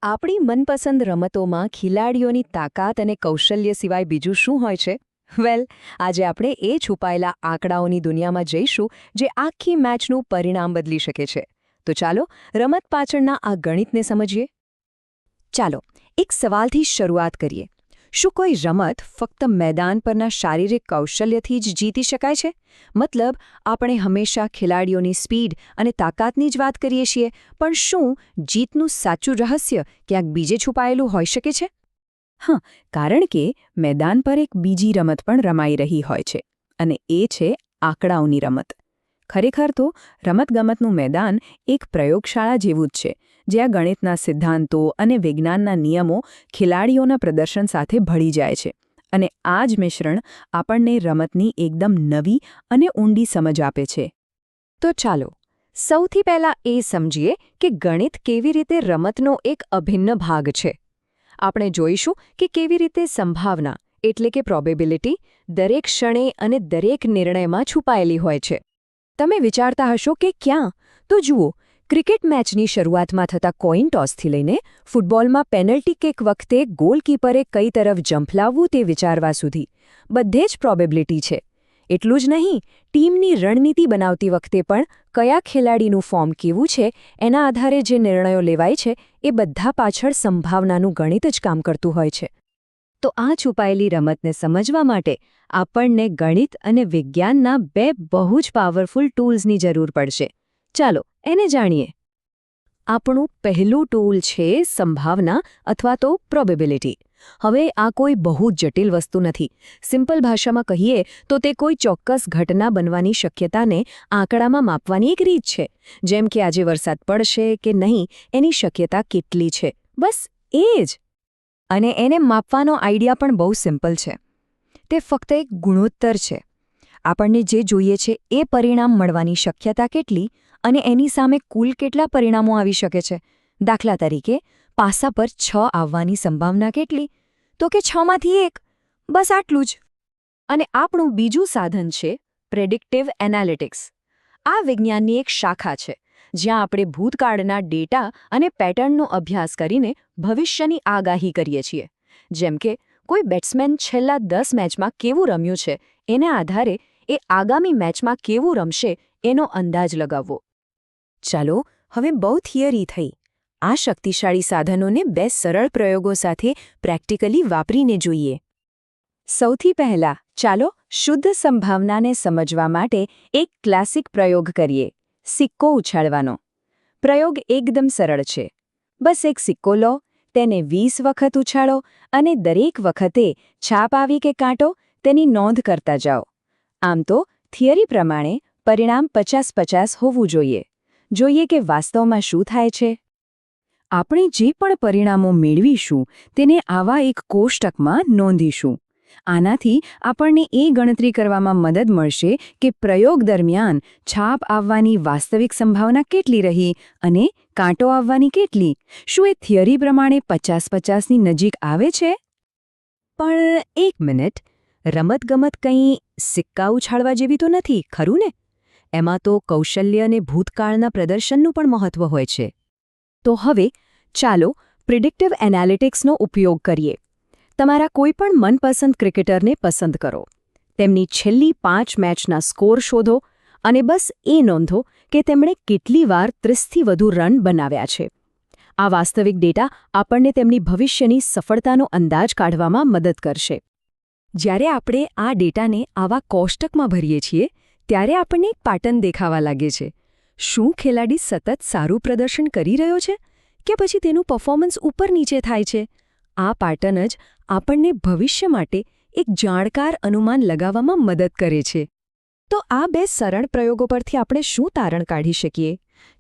આપણી મનપસંદ રમતોમાં ખેલાડીઓની તાકાત અને કૌશલ્ય સિવાય બીજું શું હોય છે? આજે આપણે એ છુપાયેલા આંકડાઓની દુનિયામાં જઈશું જે આખી મેચનું પરિણામ બદલી શકે છે. તો ચાલો રમત પાછળના આ ગણિતને સમજીએ. ચાલો એક સવાલથી શરૂઆત કરીએ. શું કોઈ રમત ફક્ત મેદાન પરના શારીરિક કૌશલ્યથી જ જીતી શકાય છે? મતલબ, આપણે હંમેશા ખેલાડીઓની સ્પીડ અને તાકાતની જ વાત કરીએ છીએ, પણ શું જીતનું સાચું રહસ્ય ક્યાંક બીજે છુપાયેલું હોઈ શકે છે? હા, કારણ કે મેદાન પર એક બીજી રમત પણ રમાઈ રહી હોય છે, અને એ છે આંકડાઓની રમત. ખરેખર તો રમતગમતનું મેદાન એક પ્રયોગશાળા જેવું જ છે, જ્યાં ગણિતના સિદ્ધાંતો અને વિજ્ઞાનના નિયમો ખેલાડીઓના પ્રદર્શન સાથે ભળી જાય છે. અને આ જ મિશ્રણ આપણને રમતની એકદમ નવી અને ઊંડી સમજ આપે છે. તો ચાલો સૌથી પહેલાં એ સમજીએ કે ગણિત કેવી રીતે રમતનો એક અભિન્ન ભાગ છે. આપણે જોઈશું કે કેવી રીતે સંભાવના એટલે કે પ્રોબેબિલિટી દરેક ક્ષણે અને દરેક નિર્ણયમાં છુપાયેલી હોય છે. તમે વિચારતા હશો કે ક્યાં? તો જુઓ, ક્રિકેટ મેચની શરૂઆતમાં થતા કોઈન ટોસથી લઈને ફૂટબોલમાં પેનલ્ટી કિક વખતે ગોલકીપરે કઈ તરફ જમ્પ લાવવું તે વિચારવા સુધી બધે જ પ્રોબેબિલિટી છે. એટલું જ નહીં, ટીમની રણનીતિ બનાવતી વખતે પણ કયા ખેલાડીનું ફોર્મ કેવું છે એના આધારે જે નિર્ણયો લેવાય છે એ બધા પાછળ સંભાવનાનું ગણિત જ કામ કરતું હોય છે. તો આ છુપાયેલી રમતને સમજવા માટે આપણને ગણિત અને વિજ્ઞાનના બે બહુ જ પાવરફુલ ટૂલ્સની જરૂર પડશે. ચાલો એને જાણીએ. આપણું પહેલું ટૂલ છે સંભાવના અથવા તો પ્રોબેબિલિટી. હવે આ કોઈ બહુ જટિલ વસ્તુ નથી. સિમ્પલ ભાષામાં કહીએ તો તે કોઈ ચોક્કસ ઘટના બનવાની શક્યતાને આંકડામાં માપવાની એક રીત છે. જેમ કે આજે વરસાદ પડશે કે નહીં એની શક્યતા કેટલી છે, બસ એ જ. અને એને માપવાનો આઈડિયા પણ બહુ સિમ્પલ છે. તે ફક્ત એક ગુણોત્તર છે. આપણને જે જોઈએ છે એ પરિણામ મળવાની શક્યતા કેટલી અને એની સામે કુલ કેટલા પરિણામો આવી શકે છે. દાખલા તરીકે, પાસા પર 6 આવવાની સંભાવના કેટલી? તો કે 6 માંથી 1. બસ આટલું જ. અને આપણું બીજું સાધન છે પ્રેડિક્ટિવ એનાલિટિક્સ. આ વિજ્ઞાનની એક શાખા છે જ્યાં આપણે ભૂતકાળના ડેટા અને પેટર્નનો અભ્યાસ કરીને ભવિષ્યની આગાહી કરીએ છીએ. જેમ કે કોઈ બેટ્સમેન છેલ્લા 10 મેચમાં કેવું રમ્યું છે એના આધારે એ આગામી મેચમાં કેવું રમશે એનો અંદાજ લગાવવો. ચાલો હવે બહુ થિયરી થઈ. આ શક્તિશાળી સાધનોને બે સરળ પ્રયોગો સાથે પ્રેક્ટિકલી વાપરીને જોઈએ. સૌથી પહેલાં ચાલો શુદ્ધ સંભાવનાને સમજવા માટે એક ક્લાસિક પ્રયોગ કરીએ, સિક્કો ઉછાળવાનો. પ્રયોગ એકદમ સરળ છે. બસ એક સિક્કો લો, તેને 20 વખત ઉછાળો અને દરેક વખતે છાપ આવી કે કાંટો તેની નોંધ કરતા જાઓ. આમ તો થિયરી પ્રમાણે પરિણામ 50-50 હોવું જોઈએ. જોઈએ કે વાસ્તવમાં શું થાય છે. આપણે જે પણ પરિણામો મેળવીશું તેને આવા એક કોષ્ટકમાં નોંધીશું. આનાથી આપણને એ ગણતરી કરવામાં મદદ મળશે કે પ્રયોગ દરમિયાન છાપ આવવાની વાસ્તવિક સંભાવના કેટલી રહી અને કાંટો આવવાની કેટલી. શું એ થિયરી પ્રમાણે 50-50ની નજીક આવે છે? પણ એક મિનિટ, રમતગમત કંઈ સિક્કા ઉછાળવા જેવી તો નથી, ખરું ને? એમાં તો કૌશલ્ય અને ભૂતકાળના પ્રદર્શનનું પણ મહત્વ હોય છે. તો હવે ચાલો પ્રિડિક્ટિવ એનાલિટિક્સનો ઉપયોગ કરીએ. તમારા કોઈપણ મનપસંદ ક્રિકેટરને પસંદ કરો. તેમની છેલ્લી 5 મેચના સ્કોર શોધો અને બસ એ નોંધો કે તેમણે કેટલી વાર 30થી વધુ રન બનાવ્યા છે. આ વાસ્તવિક ડેટા આપણને તેમની ભવિષ્યની સફળતાનો અંદાજ કાઢવામાં મદદ કરશે. જ્યારે આપણે આ ડેટાને આવા કોષ્ટકમાં ભરીએ છીએ ત્યારે આપણને એક પેટર્ન દેખાવા લાગે છે. શું ખેલાડી સતત સારું પ્રદર્શન કરી રહ્યો છે કે પછી તેનું પરફોર્મન્સ ઉપર નીચે થાય છે? આ પેટર્ન જ આપણને ભવિષ્ય માટે એક જાણકાર અનુમાન લગાવવામાં મદદ કરે છે. તો આ બે સરળ પ્રયોગો પરથી આપણે શું તારણ કાઢી શકીએ?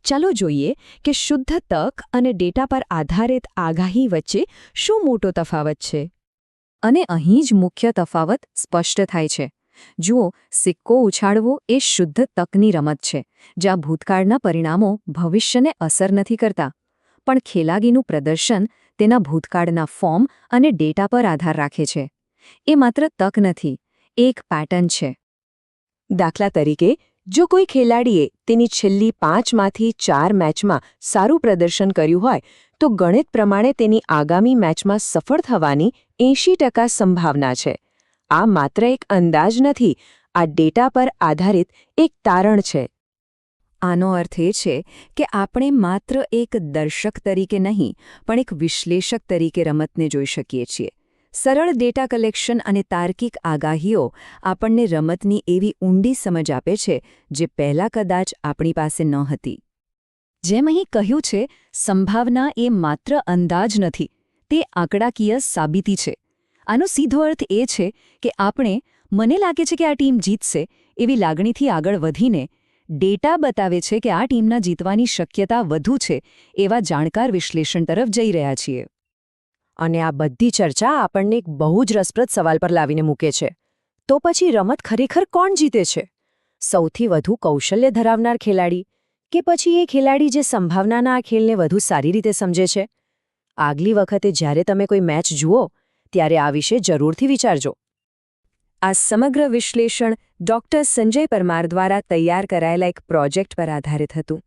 ચાલો જોઈએ કે શુદ્ધ તક અને ડેટા પર આધારિત આગાહી વચ્ચે શું મોટો તફાવત છે. અને અહીં જ મુખ્ય તફાવત સ્પષ્ટ થાય છે. જુઓ, સિક્કો ઉછાળવો એ શુદ્ધ તકની રમત છે, જ્યાં ભૂતકાળના પરિણામો ભવિષ્યને અસર નથી કરતા. પણ ખેલાડીનું પ્રદર્શન તેના ભૂતકાળના ફોર્મ અને ડેટા પર આધાર રાખે છે. એ માત્ર તક નથી, એ એક પેટર્ન છે. દાખલા તરીકે, જો કોઈ ખેલાડીએ તેની છેલ્લી 5માંથી 4 મેચમાં સારું પ્રદર્શન કર્યું હોય તો ગણિત પ્રમાણે તેની આગામી મેચમાં સફળ થવાની 80% સંભાવના છે. આ માત્ર એક અંદાજ નથી, આ ડેટા પર આધારિત એક તારણ છે. આનો અર્થ એ છે કે આપણે માત્ર એક દર્શક તરીકે નહીં, પણ એક વિશ્લેષક તરીકે રમતને જોઈ શકીએ છીએ. સરળ ડેટા કલેક્શન અને તાર્કિક આગાહીઓ આપણને રમતની એવી ઊંડી સમજ આપે છે જે પહેલાં કદાચ આપણી પાસે ન હતી. જેમ અહીં કહ્યું છે, સંભાવના એ માત્ર અંદાજ નથી, તે આંકડાકીય સાબિતી છે. આનો સીધો અર્થ એ છે કે આપણે મને લાગે છે કે આ ટીમ જીતશે એવી લાગણીથી આગળ વધીને ડેટા બતાવે છે કે આ ટીમના જીતવાની શક્યતા વધુ છે એવા જાણકાર વિશ્લેષણ તરફ જઈ રહ્યા છીએ. અને આ બધી ચર્ચા આપણને એક બહુ જ રસપ્રદ સવાલ પર લાવીને મૂકે છે. તો પછી રમત ખરેખર કોણ જીતે છે? સૌથી વધુ કૌશલ્ય ધરાવનાર ખેલાડી, કે પછી એ ખેલાડી જે સંભાવનાના આ ખેલને વધુ સારી રીતે સમજે છે? આગલી વખતે જ્યારે તમે કોઈ મેચ જુઓ ત્યારે આ વિશે જરૂરથી વિચારજો. આ સમગ્ર વિશ્લેષણ ડૉક્ટર સંજય પરમાર દ્વારા તૈયાર કરાયેલા એક પ્રોજેક્ટ પર આધારિત હતું.